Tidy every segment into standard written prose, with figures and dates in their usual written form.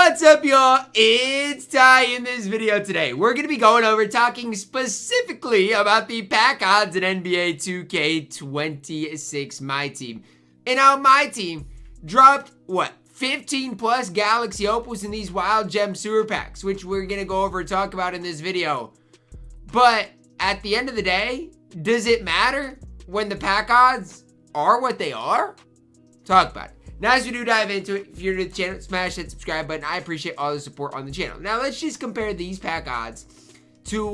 What's up, y'all? It's Ty. In this video today, we're going to be going over talking specifically about the pack odds in NBA 2K26 MyTEAM. And how MyTEAM dropped, 15 plus Galaxy Opals in these Wild Gem Sewer Packs, which we're going to go over and talk about in this video. But at the end of the day, does it matter when the pack odds are what they are? Talk about it. Now, as we do dive into it, if you're new to the channel, smash that subscribe button. I appreciate all the support on the channel. Now, let's just compare these pack odds to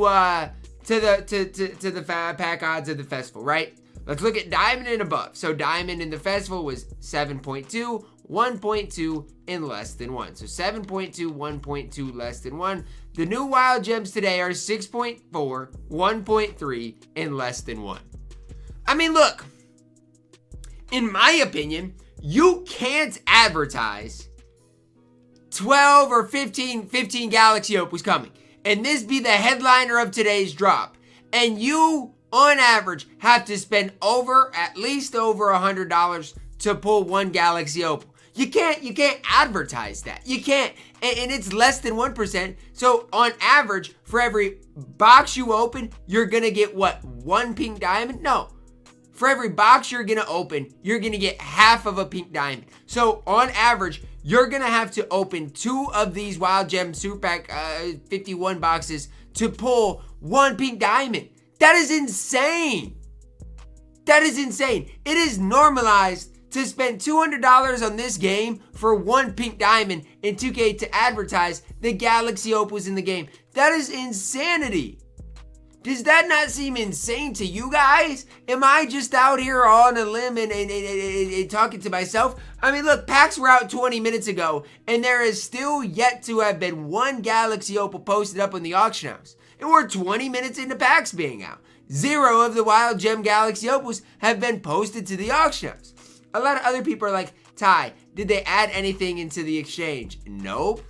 the pack odds of the festival, right? Let's look at Diamond and above. So, Diamond in the festival was 7.2, 1.2, and less than 1. So, 7.2, 1.2, less than 1. The new Wild Gems today are 6.4, 1.3, and less than 1. I mean, look, in my opinion, you can't advertise 12 or 15 Galaxy Opals coming, and this be the headliner of today's drop, and you, on average, have to spend at least over $100 to pull one Galaxy Opal. You can't advertise that. You can't, and it's less than 1%. So on average, for every box you open, you're gonna get what? One pink diamond? No. For every box you're going to open, you're going to get half of a pink diamond. So, on average, you're going to have to open 2 of these Wild Gem Super Pack 51 boxes to pull one pink diamond. That is insane. That is insane. It is normalized to spend $200 on this game for one pink diamond in 2K to advertise the Galaxy Opals in the game. That is insanity. Does that not seem insane to you guys? Am I just out here on a limb and talking to myself? I mean, look, packs were out 20 minutes ago, and there is still yet to have been one Galaxy Opal posted up in the auction house. And we're 20 minutes into packs being out. 0 of the Wild Gem Galaxy Opals have been posted to the auction house. A lot of other people are like, Ty, did they add anything into the exchange? Nope.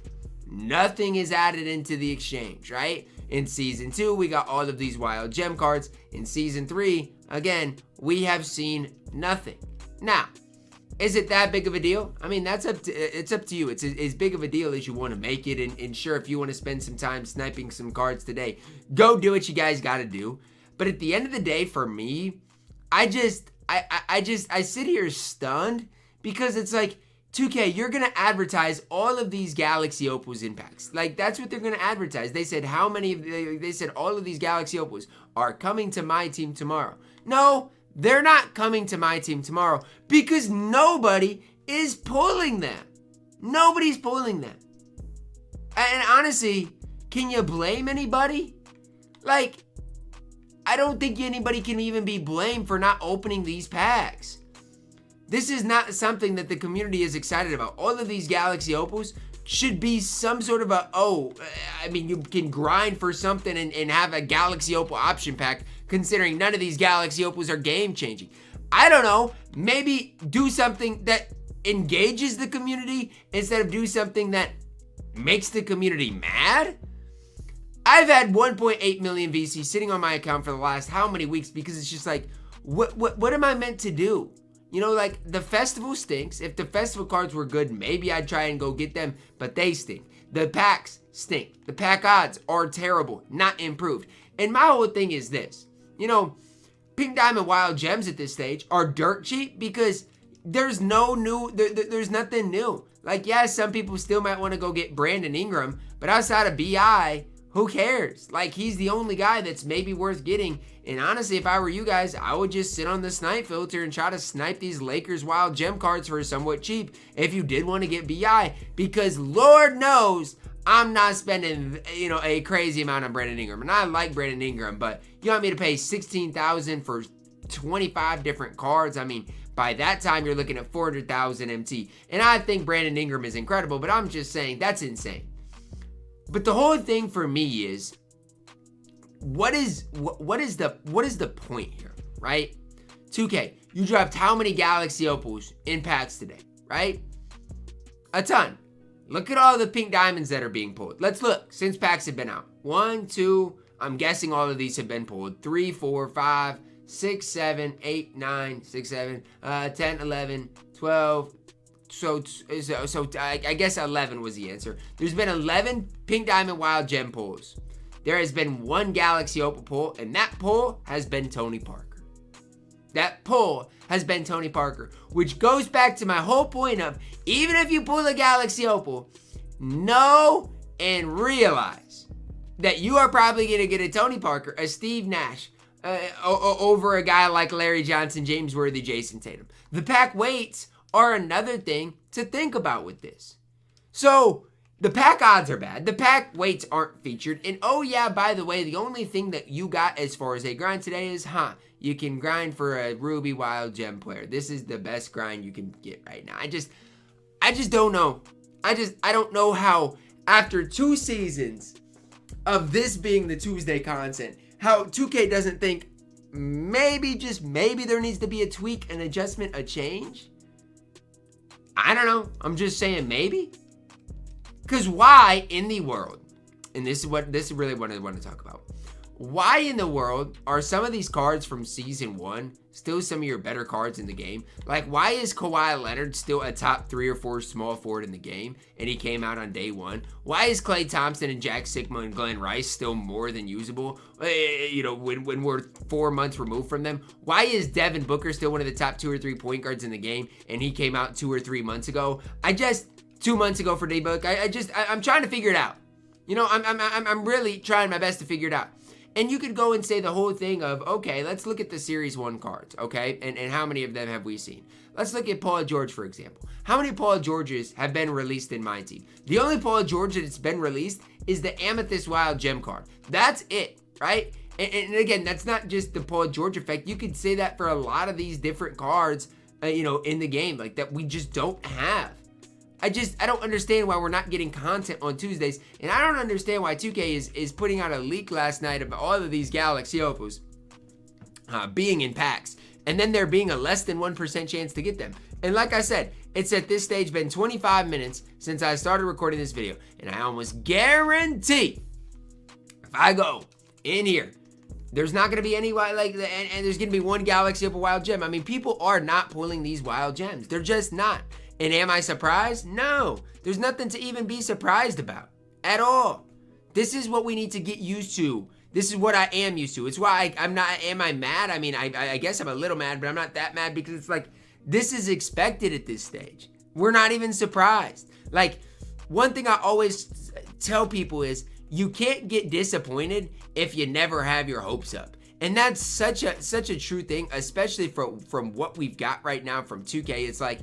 Nothing is added into the exchange, right? In Season 2, we got all of these Wild Gem cards. In Season 3, again, we have seen nothing. Now, is it that big of a deal? I mean, it's up to you. It's as big of a deal as you want to make it. And sure, if you want to spend some time sniping some cards today, go do what you guys got to do. But at the end of the day, for me, I sit here stunned because it's like, 2K, you're going to advertise all of these Galaxy Opals in packs. Like, that's what they're going to advertise. They said they said all of these Galaxy Opals are coming to MyTEAM tomorrow. No, they're not coming to MyTEAM tomorrow because nobody is pulling them. Nobody's pulling them. And honestly, can you blame anybody? Like, I don't think anybody can even be blamed for not opening these packs. This is not something that the community is excited about. All of these Galaxy Opals should be some sort of you can grind for something and have a Galaxy Opal option pack, considering none of these Galaxy Opals are game changing. I don't know, maybe do something that engages the community instead of do something that makes the community mad. I've had 1.8 million VC sitting on my account for the last how many weeks because it's just like, what am I meant to do? You know, like, the festival stinks. If the festival cards were good, maybe I'd try and go get them, but they stink. The packs stink. The pack odds are terrible, not improved. And my whole thing is this. You know, Pink Diamond Wild Gems at this stage are dirt cheap because there's there's nothing new. Like, yeah, some people still might want to go get Brandon Ingram, but outside of BI, who cares? Like, he's the only guy that's maybe worth getting. And honestly, if I were you guys, I would just sit on the snipe filter and try to snipe these Lakers Wild Gem cards for somewhat cheap if you did want to get BI. Because Lord knows I'm not spending, a crazy amount on Brandon Ingram. And I like Brandon Ingram, but you want me to pay $16,000 for 25 different cards? I mean, by that time, you're looking at 400,000 MT. And I think Brandon Ingram is incredible, but I'm just saying that's insane. But the whole thing for me is, what is the point here, right? 2K, you dropped how many Galaxy Opals in packs today, right? A ton. Look at all the pink diamonds that are being pulled. Let's look since packs have been out. 1, 2, I'm guessing all of these have been pulled. 3, 4, 5, 6, 7, 8, 9, 6, 7, 10, 11, 12, I guess 11 was the answer. There's been 11 Pink Diamond Wild Gem pulls. There has been one Galaxy Opal pull, and that pull has been Tony Parker. That pull has been Tony Parker, which goes back to my whole point of, even if you pull a Galaxy Opal, know and realize that you are probably going to get a Tony Parker, a Steve Nash, over a guy like Larry Johnson, James Worthy, Jayson Tatum. The pack weights are another thing to think about with this. So the pack odds are bad. The pack weights aren't featured. And oh yeah, by the way, the only thing that you got as far as a grind today is, you can grind for a Ruby Wild Gem player. This is the best grind you can get right now. I just don't know. I don't know how, after 2 seasons of this being the Tuesday content, how 2K doesn't think maybe, just maybe, there needs to be a tweak, an adjustment, a change. I don't know. I'm just saying maybe. Because why in the world, and this is really what I want to talk about. Why in the world are some of these cards from Season 1 still some of your better cards in the game? Like, why is Kawhi Leonard still a top 3 or 4 small forward in the game, and he came out on day 1? Why is Klay Thompson and Jack Sigma and Glenn Rice still more than usable, when we're 4 months removed from them? Why is Devin Booker still one of the top 2 or 3 point guards in the game, and he came out 2 or 3 months ago? 2 months ago for D-Book, I'm trying to figure it out. I'm really trying my best to figure it out. And you could go and say the whole thing of, okay, let's look at the Series 1 cards, okay? And how many of them have we seen? Let's look at Paul George, for example. How many Paul Georges have been released in my team? The only Paul George that's been released is the Amethyst Wild Gem card. That's it, right? And again, that's not just the Paul George effect. You could say that for a lot of these different cards, in the game, like, that we just don't have. I don't understand why we're not getting content on Tuesdays, and I don't understand why 2K is putting out a leak last night of all of these Galaxy Opals being in packs, and then there being a less than 1% chance to get them. And like I said, it's at this stage been 25 minutes since I started recording this video, and I almost guarantee if I go in here, there's not going to be any and there's going to be one Galaxy Opal Wild Gem. I mean, people are not pulling these Wild Gems. They're just not. And am I surprised? No. There's nothing to even be surprised about at all. This is what we need to get used to. This is what I am used to. It's why I'm not, am I mad? I mean, I guess I'm a little mad, but I'm not that mad because it's like, this is expected at this stage. We're not even surprised. Like, one thing I always tell people is, you can't get disappointed if you never have your hopes up. And that's such a true thing, especially from what we've got right now from 2K. It's like,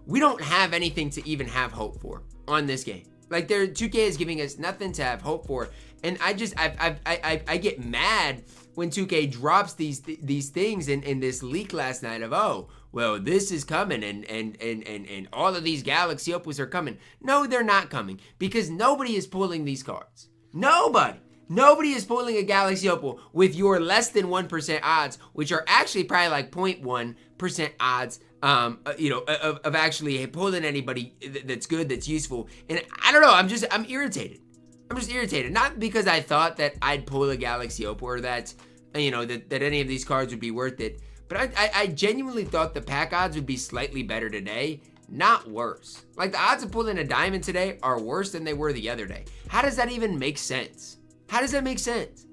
we don't have anything to even have hope for on this game. Like, 2K is giving us nothing to have hope for. And I get mad when 2K drops these things in this leak last night of, oh, well, this is coming and all of these Galaxy Opals are coming. No, they're not coming, because nobody is pulling these cards. Nobody is pulling a Galaxy Opal with your less than 1% odds, which are actually probably like 0.1% odds, of actually pulling anybody that's good, that's useful. And I don't know, I'm irritated. I'm just irritated. Not because I thought that I'd pull a Galaxy Opal or that, that any of these cards would be worth it. But I genuinely thought the pack odds would be slightly better today, not worse. Like, the odds of pulling a diamond today are worse than they were the other day. How does that even make sense? How does that make sense?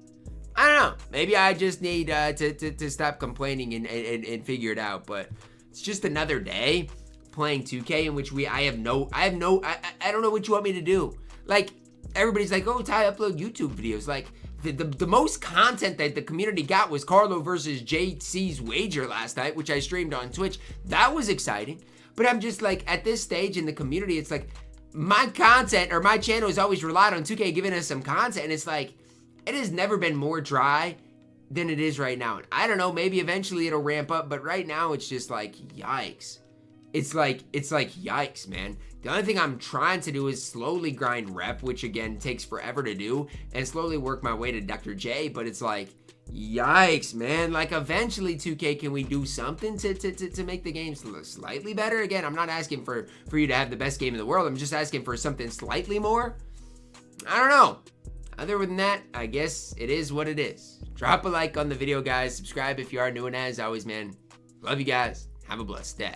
I don't know. Maybe I just need to stop complaining and figure it out. But it's just another day playing 2K in which I don't know what you want me to do. Like, everybody's like, oh, Ty, upload YouTube videos. Like, the most content that the community got was Carlo versus JC's wager last night, which I streamed on Twitch. That was exciting. But I'm just like, at this stage in the community, it's like, my content or my channel has always relied on 2K giving us some content, and it's like, it has never been more dry than it is right now. And I don't know, maybe eventually it'll ramp up, but right now it's just like, yikes. It's like yikes, man. The only thing I'm trying to do is slowly grind rep, which again takes forever to do, and slowly work my way to Dr. J, but it's like, yikes, man. Like, eventually 2K, can we do something to make the game slightly better? Again, I'm not asking for you to have the best game in the world. I'm just asking for something slightly more. I don't know. Other than that, I guess it is what it is. Drop a like on the video, guys. Subscribe if you are new, and as always, man, love you guys. Have a blessed day.